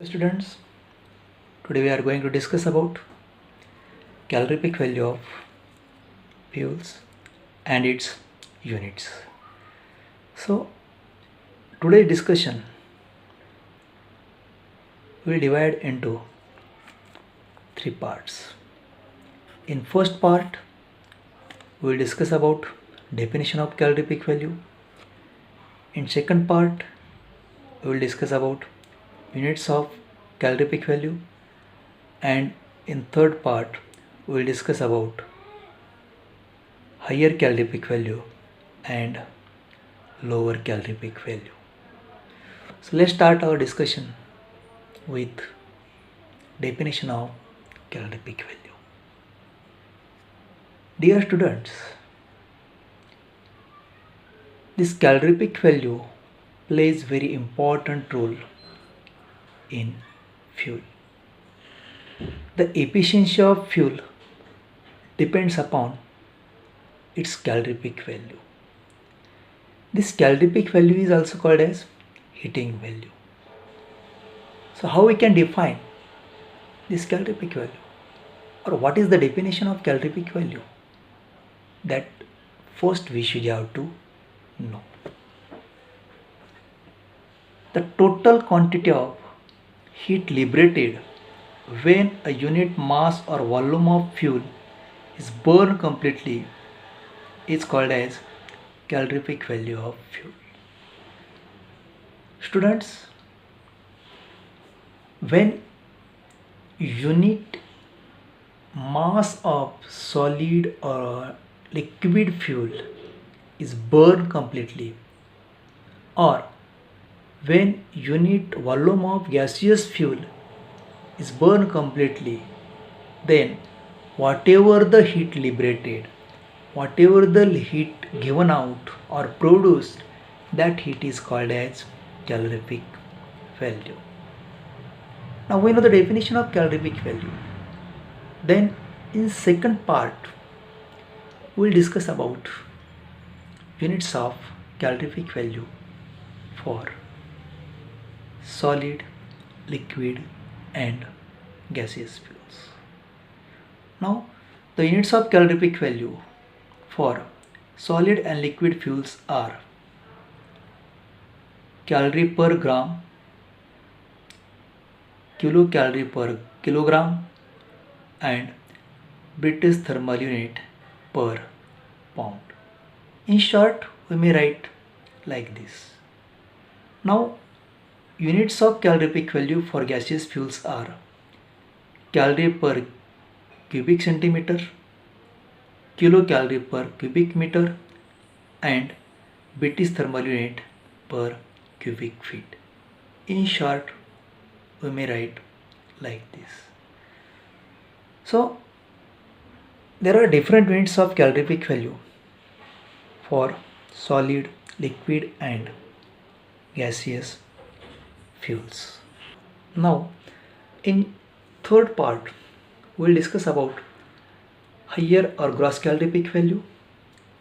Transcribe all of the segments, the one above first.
Students, today we are going to discuss about calorific value of fuels and its units. So, today's discussion will divide into three parts. In first part, we will discuss about definition of calorific value. In second part, we will discuss about units of calorific value, and in third part we will discuss about higher calorific value and lower calorific value. So let's start our discussion with definition of calorific value. Dear students, this calorific value plays very important role in fuel. The efficiency of fuel depends upon its calorific value. This calorific value is also called as heating value. So how we can define this calorific value, or what is the definition of calorific value? That first we should have to know. The total quantity of heat liberated when a unit mass or volume of fuel is burned completely is called as calorific value of fuel. Students, when unit mass of solid or liquid fuel is burned completely, or when unit volume of gaseous fuel is burned completely, then whatever the heat liberated, whatever the heat given out or produced, that heat is called as calorific value. Now we know the definition of calorific value. Then in second part we will discuss about units of calorific value for solid, liquid and gaseous fuels. Now the units of calorific value for solid and liquid fuels are calorie per gram, kilocalorie per kilogram and British thermal unit per pound. In short, we may write like this. Now units of calorific value for gaseous fuels are calorie per cubic centimeter, kilocalorie per cubic meter and British thermal unit per cubic feet. In short, we may write like this. So there are different units of calorific value for solid, liquid and gaseous fuels. Now in third part we will discuss about higher or gross calorific value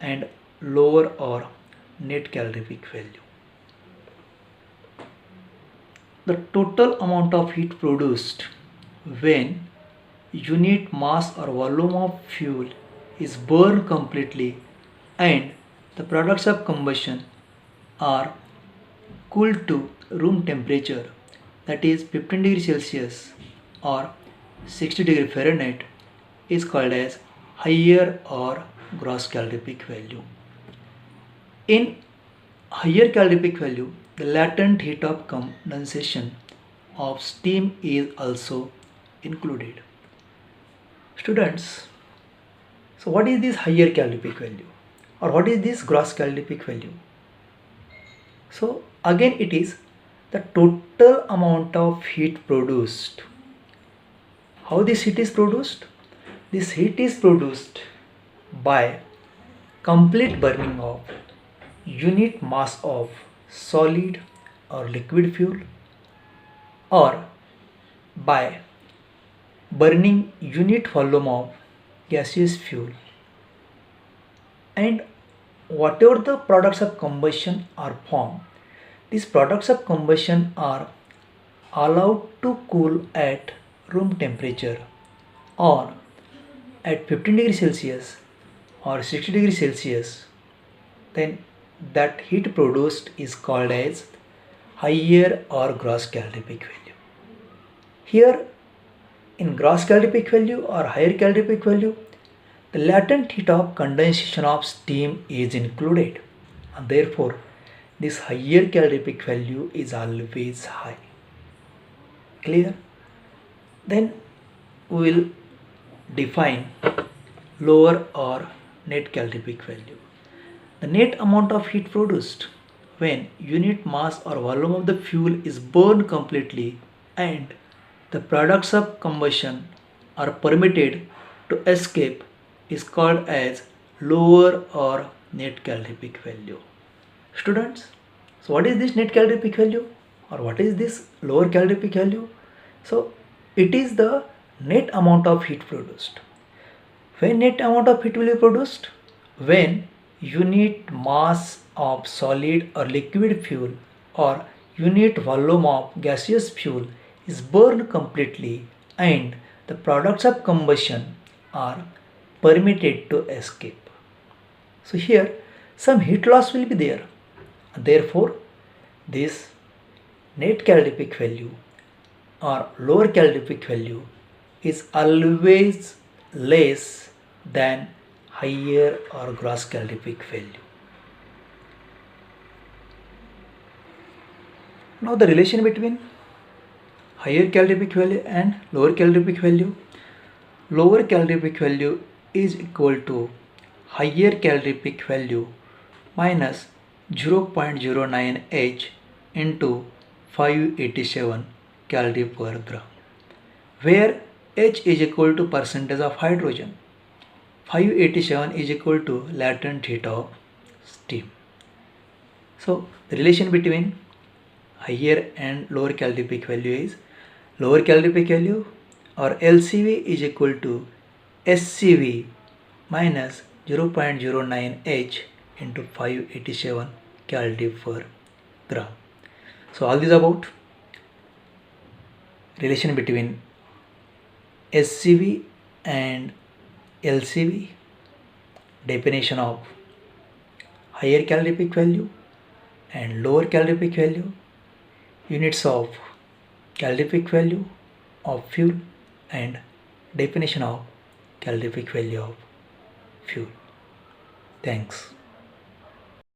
and lower or net calorific value. The total amount of heat produced when unit mass or volume of fuel is burned completely and the products of combustion are cooled to room temperature, that is 15 degrees Celsius or 60 degree Fahrenheit, is called as higher or gross calorific value. In higher calorific value, the latent heat of condensation of steam is also included. Students, so what is this higher calorific value, or what is this gross calorific value? So again it is the total amount of heat produced. How this heat is produced? This heat is produced by complete burning of unit mass of solid or liquid fuel, or by burning unit volume of gaseous fuel, and whatever the products of combustion are formed, these products of combustion are allowed to cool at room temperature or at 15 degrees Celsius or 60 degrees Celsius, then that heat produced is called as higher or gross calorific value. Here in gross calorific value or higher calorific value, the latent heat of condensation of steam is included, and therefore this higher calorific value is always high. Clear? Then we will define lower or net calorific value. The net amount of heat produced when unit mass or volume of the fuel is burned completely and the products of combustion are permitted to escape is called as lower or net calorific value. Students, so what is this net calorific value or what is this lower calorific value? So it is the net amount of heat produced. When net amount of heat will be produced? When unit mass of solid or liquid fuel or unit volume of gaseous fuel is burned completely and the products of combustion are permitted to escape. So here some heat loss will be there. Therefore, this net calorific value or lower calorific value is always less than higher or gross calorific value. Now the relation between higher calorific value and lower calorific value. Lower calorific value is equal to higher calorific value minus 0.09 H into 587 calorie per gram, where H is equal to percentage of hydrogen. 587 is equal to latent heat of steam. So the relation between higher and lower calorific value is lower calorific value or LCV is equal to SCV minus 0.09 H into 587 calorie per gram. So all this about relation between SCV and LCV, definition of higher calorific value and lower calorific value, units of calorific value of fuel and definition of calorific value of fuel. Thanks.